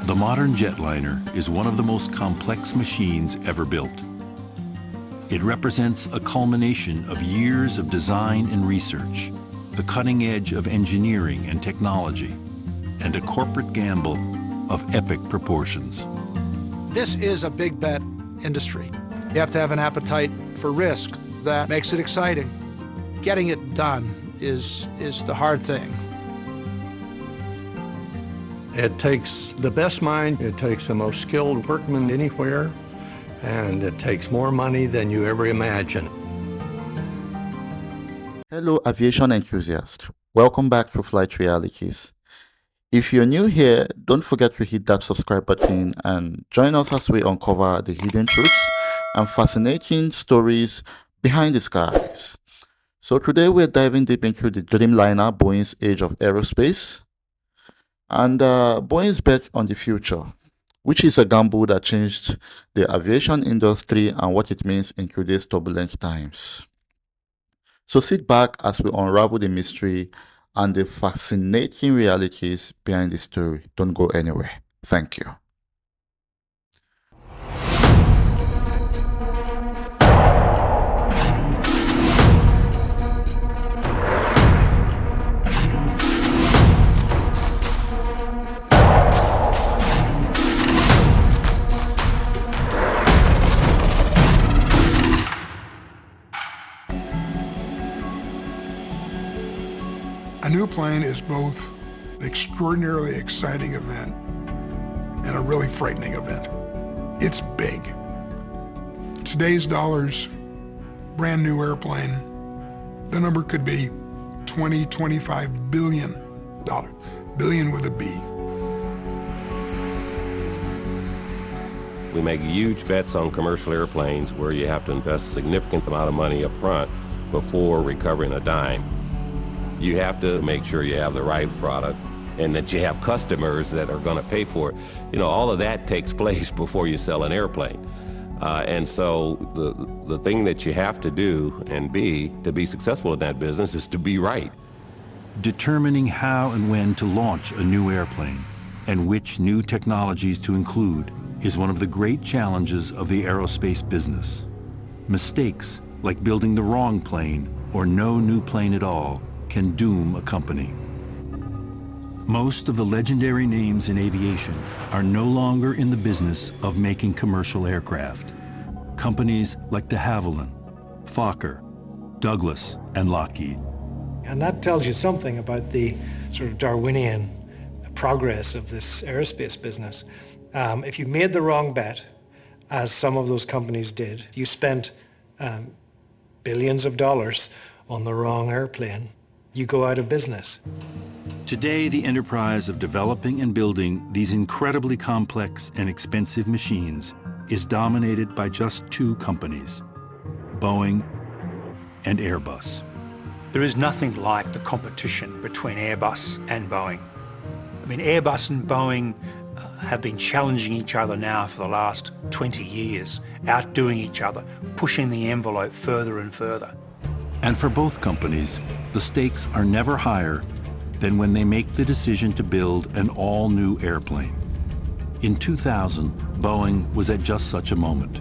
The modern jetliner is one of the most complex machines ever built. It represents a culmination of years of design and research, the cutting edge of engineering and technology, and a corporate gamble of epic proportions. This is a big bet industry. You have to have an appetite for risk that makes it exciting. Getting it done is the hard thing. It takes the best mind, it takes the most skilled workman anywhere, and it takes more money than you ever imagined. Hello, aviation enthusiasts. Welcome back to Flight Realities. If you're new here, don't forget to hit that subscribe button and join us as we uncover the hidden truths and fascinating stories behind the skies. So today we're diving deep into the Dreamliner, Boeing's age of aerospace, and Boeing's bet on the future, which is a gamble that changed the aviation industry and what it means in today's turbulent times. So sit back as we unravel the mystery and the fascinating realities behind the story. Don't go anywhere. Thank you. A new plane is both an extraordinarily exciting event and a really frightening event. It's big. Today's dollars, brand new airplane, the number could be 20, 25 billion dollars. Billion with a B. We make huge bets on commercial airplanes where you have to invest a significant amount of money up front before recovering a dime. You have to make sure you have the right product and that you have customers that are going to pay for it. You know, all of that takes place before you sell an airplane. And so the thing that you have to do and be to be successful in that business is to be right. Determining how and when to launch a new airplane and which new technologies to include is one of the great challenges of the aerospace business. Mistakes like building the wrong plane or no new plane at all can doom a company. Most of the legendary names in aviation are no longer in the business of making commercial aircraft. Companies like de Havilland, Fokker, Douglas, and Lockheed. And that tells you something about the sort of Darwinian progress of this aerospace business. If you made the wrong bet, as some of those companies did, you spent billions of dollars on the wrong airplane, you go out of business. Today, the enterprise of developing and building these incredibly complex and expensive machines is dominated by just two companies, Boeing and Airbus. There is nothing like the competition between Airbus and Boeing. I mean, Airbus and Boeing have been challenging each other now for the last 20 years, outdoing each other, pushing the envelope further and further. And for both companies, the stakes are never higher than when they make the decision to build an all-new airplane. In 2000, Boeing was at just such a moment.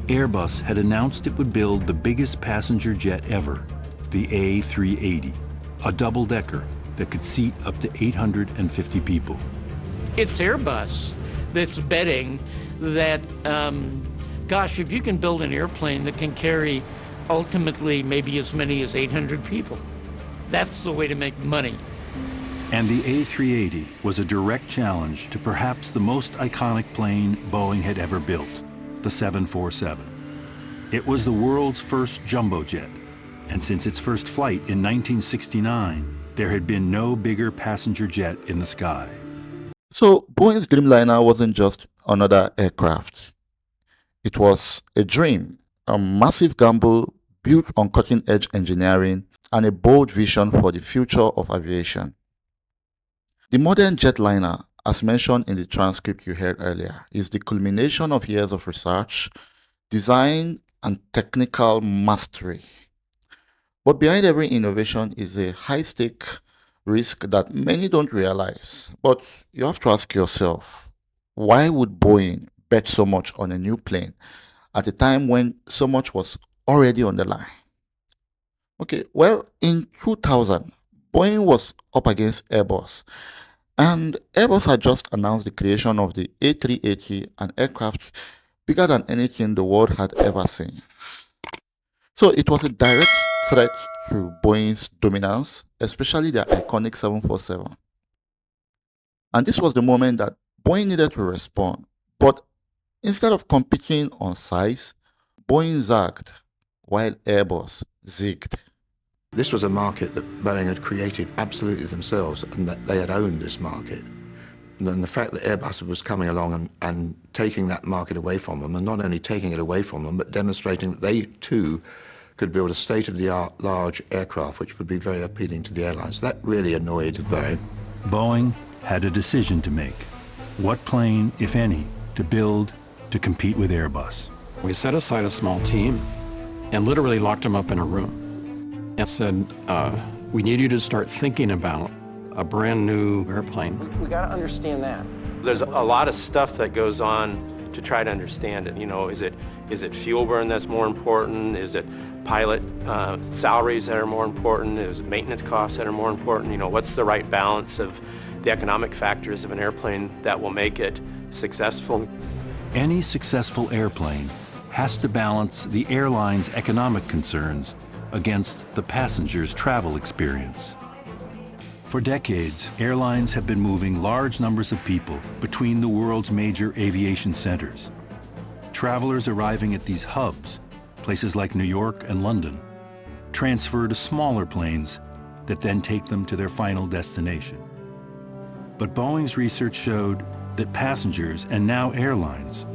Airbus had announced it would build the biggest passenger jet ever, the A380, a double-decker that could seat up to 850 people. It's Airbus that's betting that, gosh, if you can build an airplane that can carry ultimately maybe as many as 800 people, that's the way to make money. And the A380 was a direct challenge to perhaps the most iconic plane Boeing had ever built, the 747. It was the world's first jumbo jet, and since its first flight in 1969, there had been no bigger passenger jet in the sky. So Boeing's Dreamliner wasn't just another aircraft. It was a dream, a massive gamble built on cutting-edge engineering and a bold vision for the future of aviation. The modern jetliner, as mentioned in the transcript you heard earlier, is the culmination of years of research, design, and technical mastery. But behind every innovation is a high-stake risk that many don't realize. But you have to ask yourself, why would Boeing bet so much on a new plane at a time when so much was already on the line? Okay, well, in 2000, Boeing was up against Airbus, and Airbus had just announced the creation of the A380, an aircraft bigger than anything the world had ever seen. So it was a direct threat to Boeing's dominance, especially their iconic 747. And this was the moment that Boeing needed to respond. But instead of competing on size, Boeing zagged while Airbus zigged. This was a market that Boeing had created absolutely themselves, and that they had owned this market. And then the fact that Airbus was coming along and taking that market away from them, and not only taking it away from them, but demonstrating that they too could build a state-of-the-art large aircraft which would be very appealing to the airlines. That really annoyed Boeing. Boeing had a decision to make. What plane, if any, to build to compete with Airbus? We set aside a small team and literally locked them up in a room and said, we need you to start thinking about a brand new airplane. We got to understand that. There's a lot of stuff that goes on to try to understand it. You know, is it fuel burn that's more important? Is it pilot salaries that are more important? Is it maintenance costs that are more important? You know, what's the right balance of the economic factors of an airplane that will make it successful? Any successful airplane has to balance the airline's economic concerns against the passenger's travel experience. For decades, airlines have been moving large numbers of people between the world's major aviation centers. Travelers arriving at these hubs, places like New York and London, transfer to smaller planes that then take them to their final destination. But Boeing's research showed that passengers, and now airlines,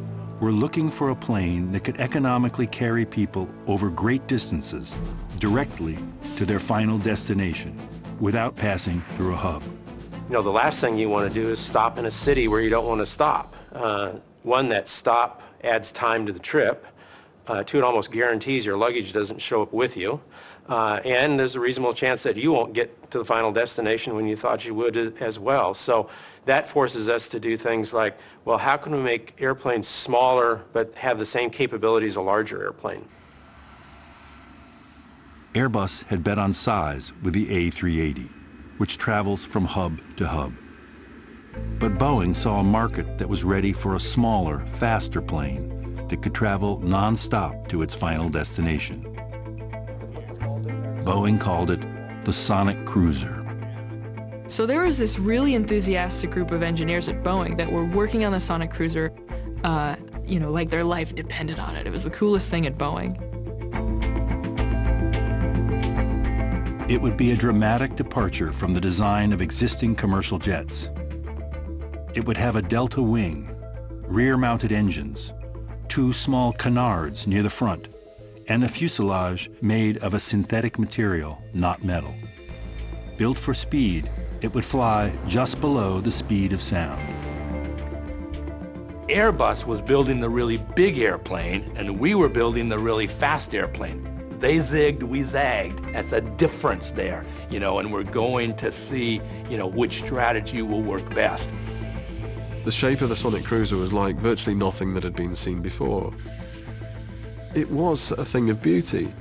were looking for a plane that could economically carry people over great distances directly to their final destination without passing through a hub. You know, the last thing you want to do is stop in a city where you don't want to stop. One, that stop adds time to the trip. Two, it almost guarantees your luggage doesn't show up with you. And there's a reasonable chance that you won't get to the final destination when you thought you would as well. So that forces us to do things like, well, how can we make airplanes smaller but have the same capabilities as a larger airplane? Airbus had bet on size with the A380, which travels from hub to hub. But Boeing saw a market that was ready for a smaller, faster plane that could travel non-stop to its final destination. Boeing called it the Sonic Cruiser. So there was this really enthusiastic group of engineers at Boeing that were working on the Sonic Cruiser, like their life depended on it. It was the coolest thing at Boeing. It would be a dramatic departure from the design of existing commercial jets. It would have a delta wing, rear-mounted engines, two small canards near the front, and a fuselage made of a synthetic material, not metal. Built for speed, it would fly just below the speed of sound. Airbus was building the really big airplane, and we were building the really fast airplane. They zigged, we zagged. That's a difference there, and we're going to see, which strategy will work best. The shape of the Sonic Cruiser was like virtually nothing that had been seen before. It was a thing of beauty.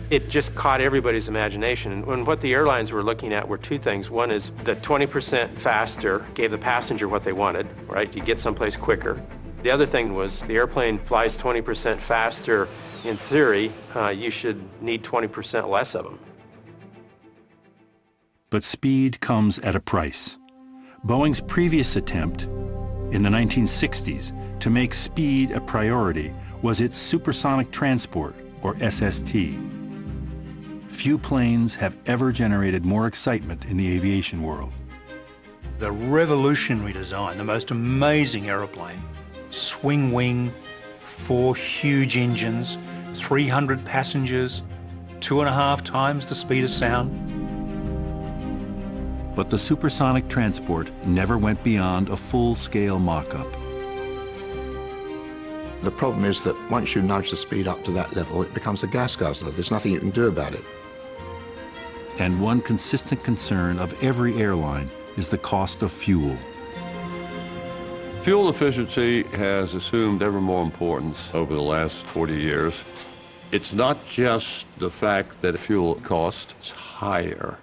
It just caught everybody's imagination. And what the airlines were looking at were two things. One is the 20% faster gave the passenger what they wanted, right? You get someplace quicker. The other thing was the airplane flies 20% faster. In theory, you should need 20% less of them. But speed comes at a price. Boeing's previous attempt in the 1960s to make speed a priority was its supersonic transport, or SST. Few planes have ever generated more excitement in the aviation world. The revolutionary design, the most amazing aeroplane, swing wing, 4 huge engines, 300 passengers, 2.5 times the speed of sound. But the supersonic transport never went beyond a full-scale mock-up. The problem is that once you nudge the speed up to that level, it becomes a gas guzzler. There's nothing you can do about it. And one consistent concern of every airline is the cost of fuel. Fuel efficiency has assumed ever more importance over the last 40 years. It's not just the fact that fuel cost is higher,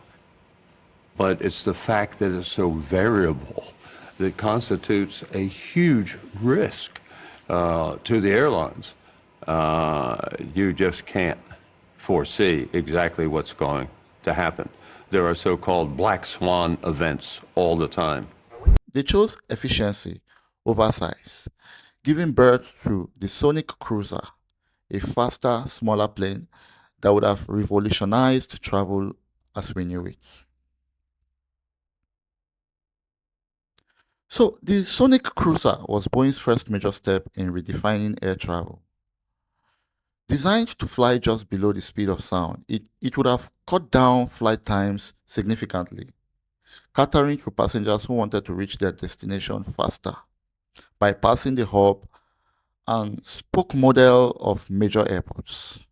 but it's the fact that it's so variable that constitutes a huge risk to the airlines. You just can't foresee exactly what's going to happen. There are so-called black swan events all the time. They chose efficiency over size, giving birth to the Sonic Cruiser, a faster, smaller plane that would have revolutionized travel as we knew it. So, the Sonic Cruiser was Boeing's first major step in redefining air travel. Designed to fly just below the speed of sound, it would have cut down flight times significantly, catering to passengers who wanted to reach their destination faster, bypassing the hub and spoke model of major airports.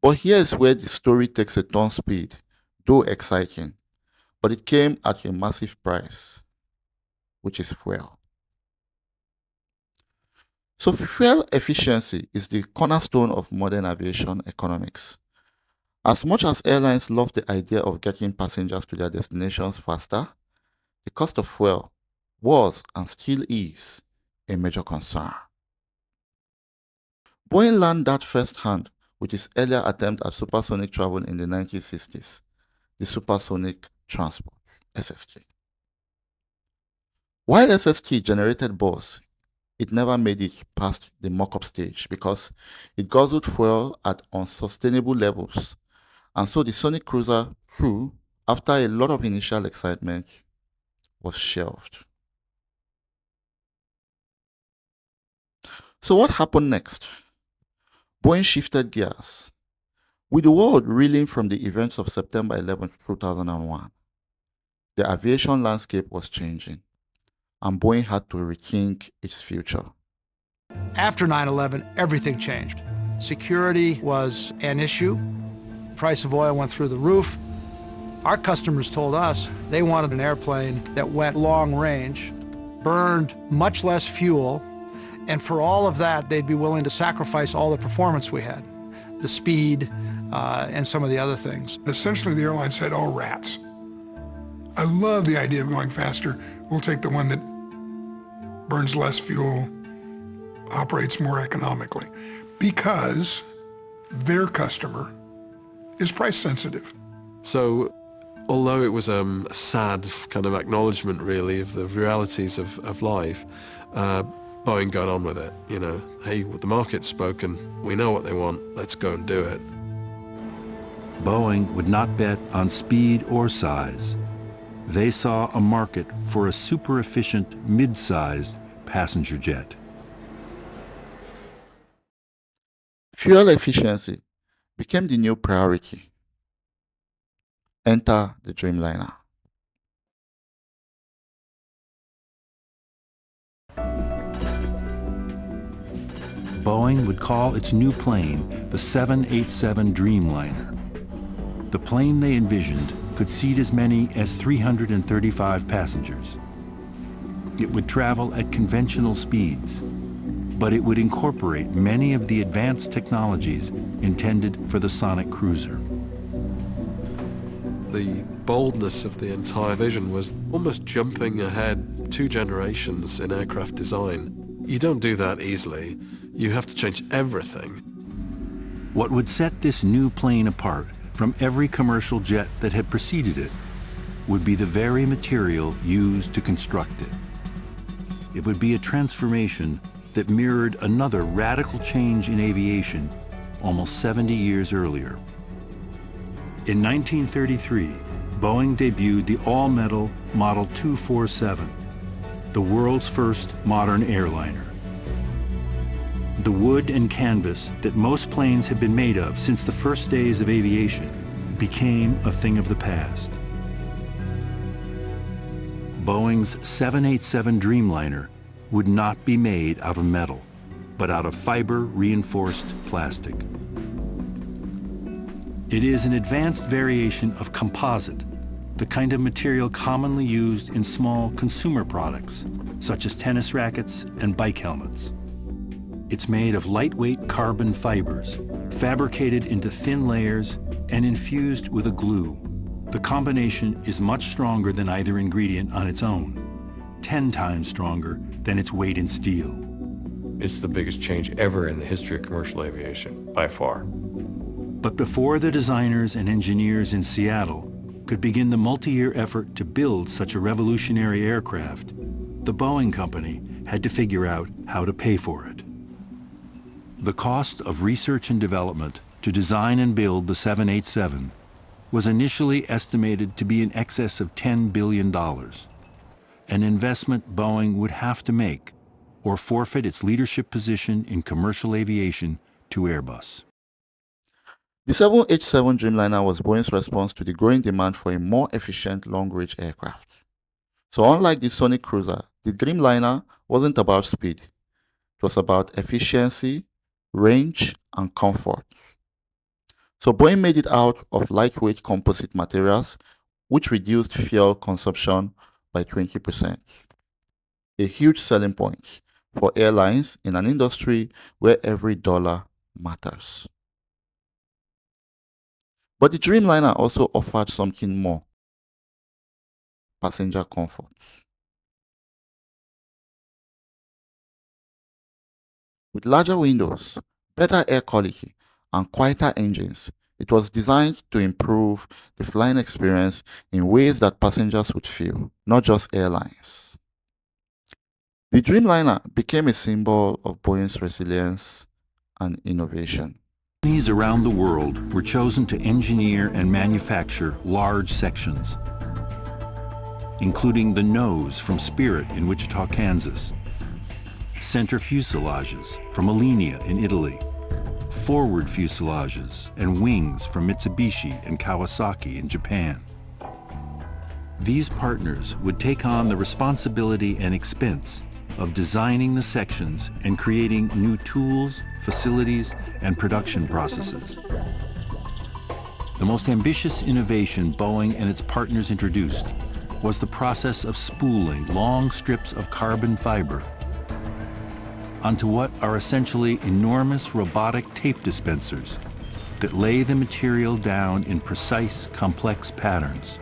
But here's where the story takes a turn speed, though exciting, but it came at a massive price, which is fuel. So fuel efficiency is the cornerstone of modern aviation economics. As much as airlines love the idea of getting passengers to their destinations faster, the cost of fuel was and still is a major concern. Boeing learned that firsthand with its earlier attempt at supersonic travel in the 1960s, the Supersonic Transport, SST. While SST generated buzz, it never made it past the mock-up stage because it guzzled fuel at unsustainable levels, and so the Sonic Cruiser crew, after a lot of initial excitement, was shelved. So what happened next? Boeing shifted gears. With the world reeling from the events of September 11, 2001, the aviation landscape was changing, and Boeing had to rethink its future. After 9/11, everything changed. Security was an issue. The price of oil went through the roof. Our customers told us they wanted an airplane that went long range, burned much less fuel, and for all of that, they'd be willing to sacrifice all the performance we had, the speed, and some of the other things. Essentially, the airline said, oh, rats. I love the idea of going faster. We'll take the one that burns less fuel, operates more economically, because their customer is price sensitive. So, although it was a sad kind of acknowledgement, really, of the realities of life, Boeing got on with it. You know, hey, the market's spoken. We know what they want. Let's go and do it. Boeing would not bet on speed or size. They saw a market for a super-efficient, mid-sized passenger jet. Fuel efficiency became the new priority. Enter the Dreamliner. Boeing would call its new plane the 787 Dreamliner. The plane they envisioned could seat as many as 335 passengers. It would travel at conventional speeds, but it would incorporate many of the advanced technologies intended for the Sonic Cruiser. The boldness of the entire vision was almost jumping ahead 2 generations in aircraft design. You don't do that easily. You have to change everything. What would set this new plane apart from every commercial jet that had preceded it would be the very material used to construct it. It would be a transformation that mirrored another radical change in aviation almost 70 years earlier. In 1933, Boeing debuted the all-metal Model 247, the world's first modern airliner. The wood and canvas that most planes had been made of since the first days of aviation became a thing of the past. Boeing's 787 Dreamliner would not be made out of metal, but out of fiber-reinforced plastic. It is an advanced variation of composite, the kind of material commonly used in small consumer products, such as tennis rackets and bike helmets. It's made of lightweight carbon fibers, fabricated into thin layers and infused with a glue. The combination is much stronger than either ingredient on its own, 10 times stronger than its weight in steel. It's the biggest change ever in the history of commercial aviation, by far. But before the designers and engineers in Seattle could begin the multi-year effort to build such a revolutionary aircraft, the Boeing company had to figure out how to pay for it. The cost of research and development to design and build the 787 was initially estimated to be in excess of $10 billion, an investment Boeing would have to make or forfeit its leadership position in commercial aviation to Airbus. The 787 Dreamliner was Boeing's response to the growing demand for a more efficient long-range aircraft. So unlike the Sonic Cruiser, the Dreamliner wasn't about speed. It was about efficiency, range, and comfort. So Boeing made it out of lightweight composite materials, which reduced fuel consumption by 20%. A huge selling point for airlines in an industry where every dollar matters. But the Dreamliner also offered something more: passenger comfort. With larger windows, better air quality, and quieter engines, it was designed to improve the flying experience in ways that passengers would feel, not just airlines. The Dreamliner became a symbol of Boeing's resilience and innovation. Companies around the world were chosen to engineer and manufacture large sections, including the nose from Spirit in Wichita, Kansas, center fuselages from Alenia in Italy, forward fuselages and wings from Mitsubishi and Kawasaki in Japan. These partners would take on the responsibility and expense of designing the sections and creating new tools, facilities, and production processes. The most ambitious innovation Boeing and its partners introduced was the process of spooling long strips of carbon fiber onto what are essentially enormous robotic tape dispensers that lay the material down in precise, complex patterns.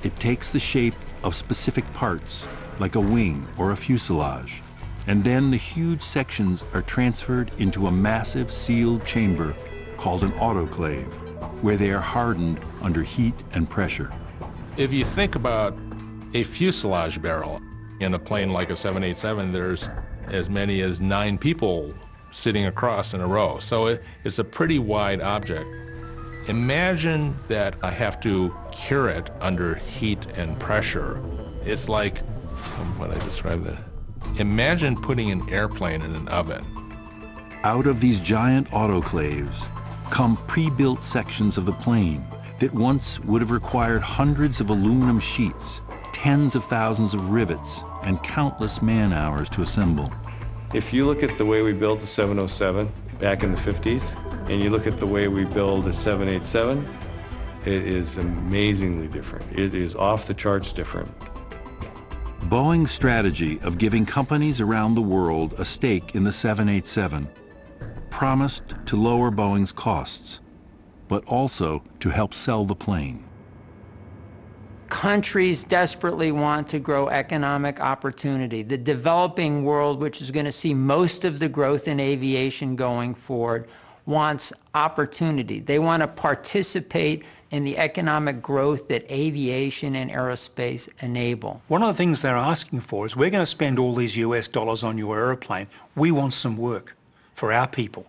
It takes the shape of specific parts, like a wing or a fuselage, and then the huge sections are transferred into a massive sealed chamber called an autoclave, where they are hardened under heat and pressure. If you think about a fuselage barrel in a plane like a 787, there's as many as 9 people sitting across in a row. So it's a pretty wide object. Imagine that I have to cure it under heat and pressure. It's like, how would I describe that? Imagine putting an airplane in an oven. Out of these giant autoclaves come pre-built sections of the plane that once would have required hundreds of aluminum sheets, tens of thousands of rivets, and countless man-hours to assemble. If you look at the way we built the 707 back in the 50s, and you look at the way we build the 787, it is amazingly different. It is off the charts different. Boeing's strategy of giving companies around the world a stake in the 787 promised to lower Boeing's costs, but also to help sell the plane. Countries desperately want to grow economic opportunity. The developing world, which is going to see most of the growth in aviation going forward, wants opportunity. They want to participate in the economic growth that aviation and aerospace enable. One of the things they're asking for is, we're going to spend all these US dollars on your aeroplane. We want some work for our people.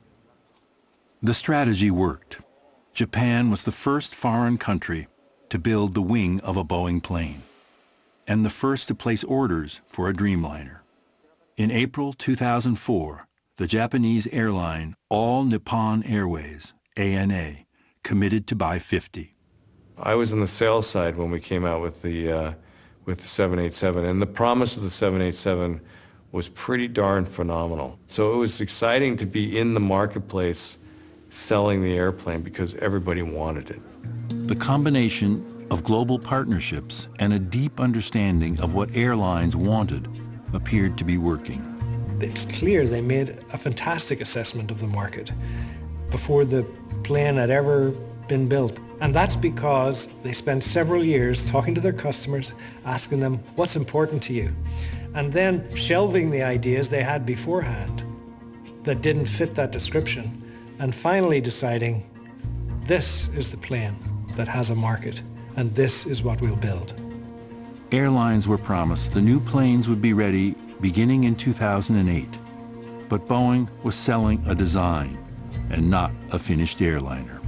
The strategy worked. Japan was the first foreign country to build the wing of a Boeing plane, and the first to place orders for a Dreamliner. In April 2004, the Japanese airline All Nippon Airways, ANA, committed to buy 50. I was on the sales side when we came out with the with the 787. And the promise of the 787 was pretty darn phenomenal. So it was exciting to be in the marketplace selling the airplane because everybody wanted it. The combination of global partnerships and a deep understanding of what airlines wanted appeared to be working. It's clear they made a fantastic assessment of the market before the plane had ever been built. And that's because they spent several years talking to their customers, asking them, what's important to you? And then shelving the ideas they had beforehand that didn't fit that description, and finally deciding, this is the plane that has a market, and this is what we'll build. Airlines were promised the new planes would be ready beginning in 2008, but Boeing was selling a design and not a finished airliner.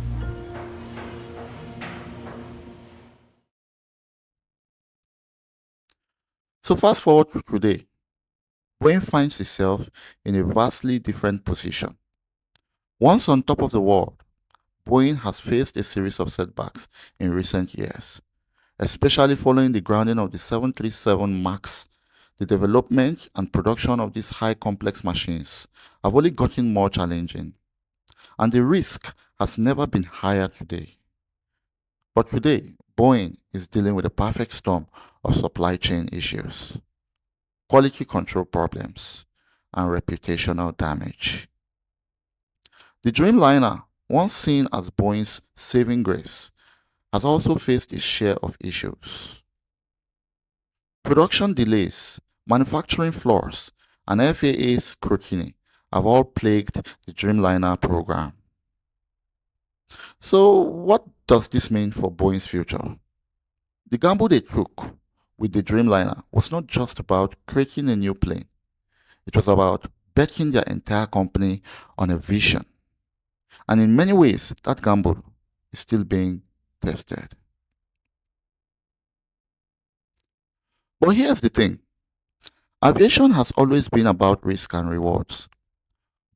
So fast forward to today, Boeing finds itself in a vastly different position. Once on top of the world, Boeing has faced a series of setbacks in recent years, especially following the grounding of the 737 MAX. The development and production of these high complex machines have only gotten more challenging, and the risk has never been higher today. But today, Boeing is dealing with a perfect storm of supply chain issues, quality control problems, and reputational damage. The Dreamliner, once seen as Boeing's saving grace, has also faced its share of issues. Production delays, manufacturing flaws, and FAA scrutiny have all plagued the Dreamliner program. So what does this mean for Boeing's future? The gamble they took with the Dreamliner was not just about creating a new plane. It was about betting their entire company on a vision. And in many ways, that gamble is still being tested. But here's the thing. Aviation has always been about risk and rewards.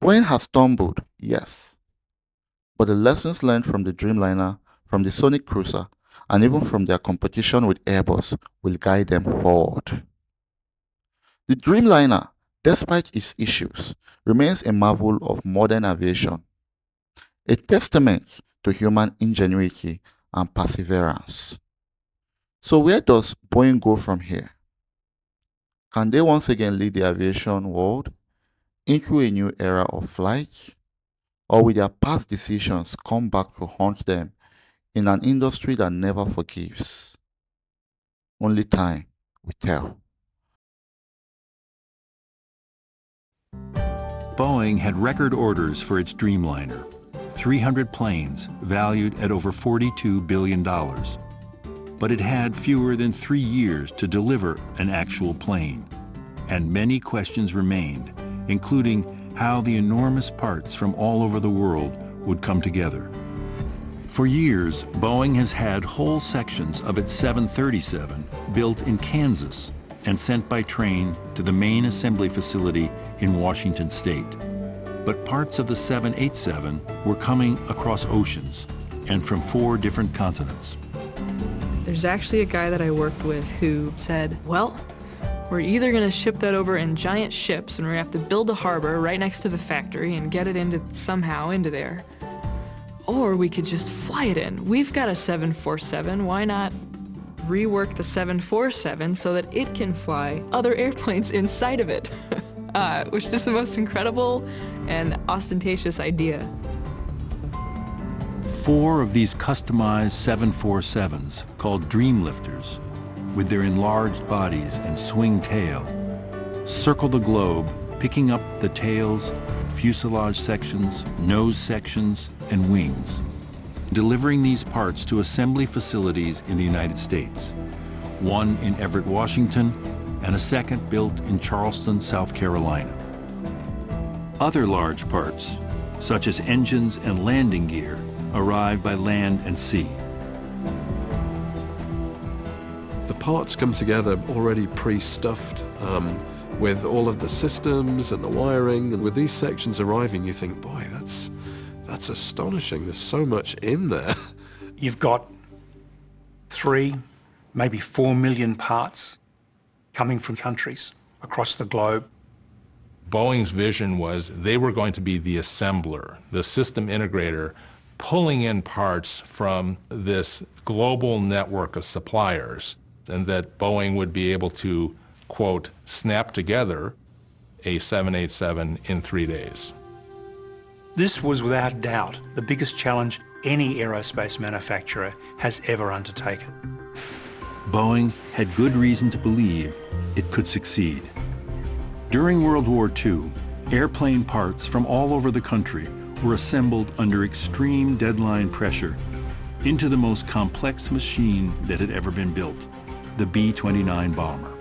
Boeing has stumbled, yes. But the lessons learned from the Dreamliner, from the Sonic Cruiser, and even from their competition with Airbus will guide them forward. The Dreamliner, despite its issues, remains a marvel of modern aviation, a testament to human ingenuity and perseverance. So where does Boeing go from here? Can they once again lead the aviation world into a new era of flight? Or will their past decisions come back to haunt them in an industry that never forgives? Only time will tell. Boeing had record orders for its Dreamliner, 300 planes valued at over $42 billion. But it had fewer than 3 years to deliver an actual plane, and many questions remained, including how the enormous parts from all over the world would come together. For years, Boeing has had whole sections of its 737 built in Kansas and sent by train to the main assembly facility in Washington State. But parts of the 787 were coming across oceans and from 4 different continents. There's actually a guy that I worked with who said, well, we're either going to ship that over in giant ships and we're going to have to build a harbor right next to the factory and get it somehow into there, or we could just fly it in. We've got a 747, why not rework the 747 so that it can fly other airplanes inside of it, which is the most incredible and ostentatious idea. 4 of these customized 747s, called Dreamlifters, with their enlarged bodies and swing tail, circle the globe, picking up the tails, fuselage sections, nose sections, and wings, delivering these parts to assembly facilities in the United States, one in Everett, Washington, and a second built in Charleston, South Carolina. Other large parts, such as engines and landing gear, arrive by land and sea. The parts come together already pre-stuffed with all of the systems and the wiring, and with these sections arriving, you think, boy, that's astonishing. There's so much in there. You've got 3, maybe 4 million parts coming from countries across the globe. Boeing's vision was they were going to be the assembler, the system integrator, pulling in parts from this global network of suppliers, and that Boeing would be able to, quote, snap together a 787 in 3 days. This was without doubt the biggest challenge any aerospace manufacturer has ever undertaken. Boeing had good reason to believe it could succeed. During World War II, airplane parts from all over the country were assembled under extreme deadline pressure into the most complex machine that had ever been built, the B-29 bomber.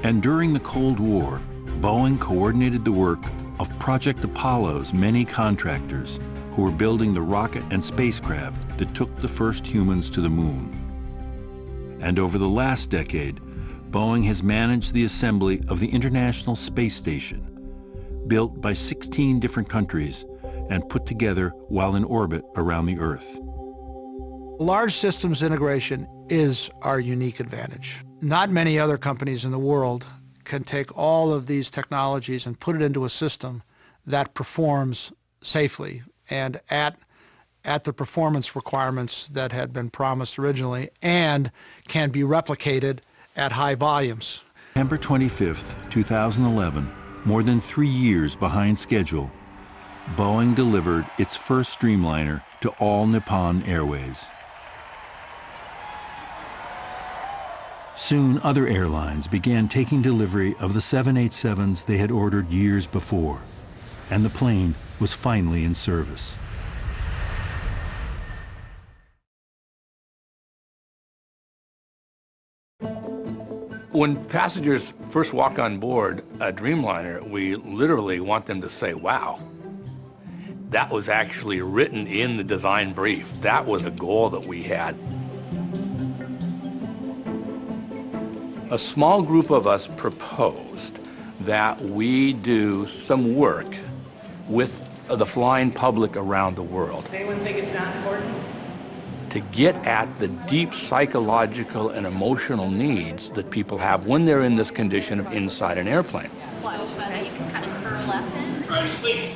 And during the Cold War, Boeing coordinated the work of Project Apollo's many contractors who were building the rocket and spacecraft that took the first humans to the moon. And over the last decade, Boeing has managed the assembly of the International Space Station, built by 16 different countries and put together while in orbit around the Earth. Large systems integration is our unique advantage. Not many other companies in the world can take all of these technologies and put it into a system that performs safely and at the performance requirements that had been promised originally and can be replicated at high volumes. September 25th, 2011, more than 3 years behind schedule, Boeing delivered its first Dreamliner to all Nippon Airways. Soon, other airlines began taking delivery of the 787s they had ordered years before, and the plane was finally in service. When passengers first walk on board a Dreamliner, we literally want them to say, wow, that was actually written in the design brief. That was a goal that we had. A small group of us proposed that we do some work with the flying public around the world. Does anyone think it's not important? To get at the deep psychological and emotional needs that people have when they're in this condition of inside an airplane. You can kind of curl up in. Right, sleep.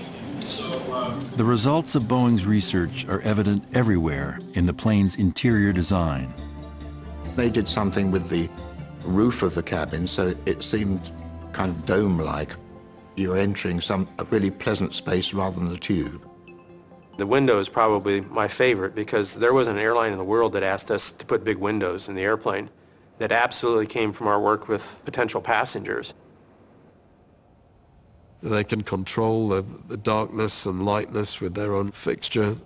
The results of Boeing's research are evident everywhere in the plane's interior design. They did something with the roof of the cabin so it seemed kind of dome-like. You're entering a really pleasant space rather than a tube. The window is probably my favorite because there wasn't an airline in the world that asked us to put big windows in the airplane. That absolutely came from our work with potential passengers. They can control the darkness and lightness with their own fixture.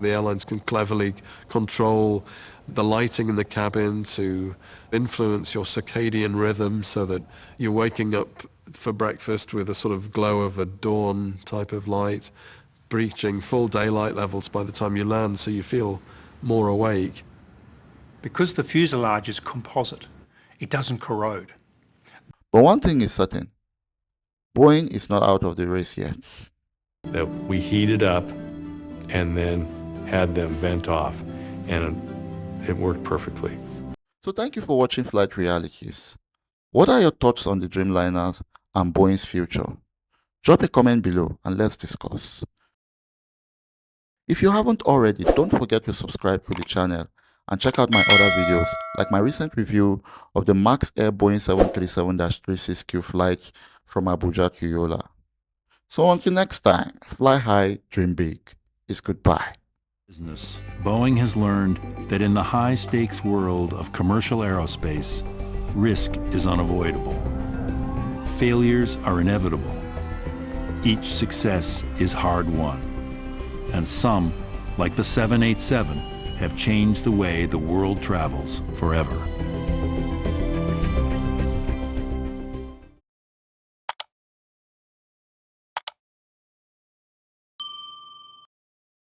The airlines can cleverly control the lighting in the cabin to influence your circadian rhythm so that you're waking up for breakfast with a sort of glow of a dawn type of light, reaching full daylight levels by the time you land so you feel more awake. Because the fuselage is composite, it doesn't corrode. But one thing is certain, Boeing is not out of the race yet. That we heated up and then had them vent off, and it worked perfectly. So thank you for watching Flight Realities. What are your thoughts on the Dreamliners and Boeing's future? Drop a comment below and let's discuss. If you haven't already, don't forget to subscribe to the channel and check out my other videos like my recent review of the MAX Air Boeing 737-36Q flight from Abuja to Yola. So until next time, fly high, dream big. It's goodbye. Boeing has learned that in the high-stakes world of commercial aerospace, risk is unavoidable. Failures are inevitable. Each success is hard-won. And some, like the 787, have changed the way the world travels forever.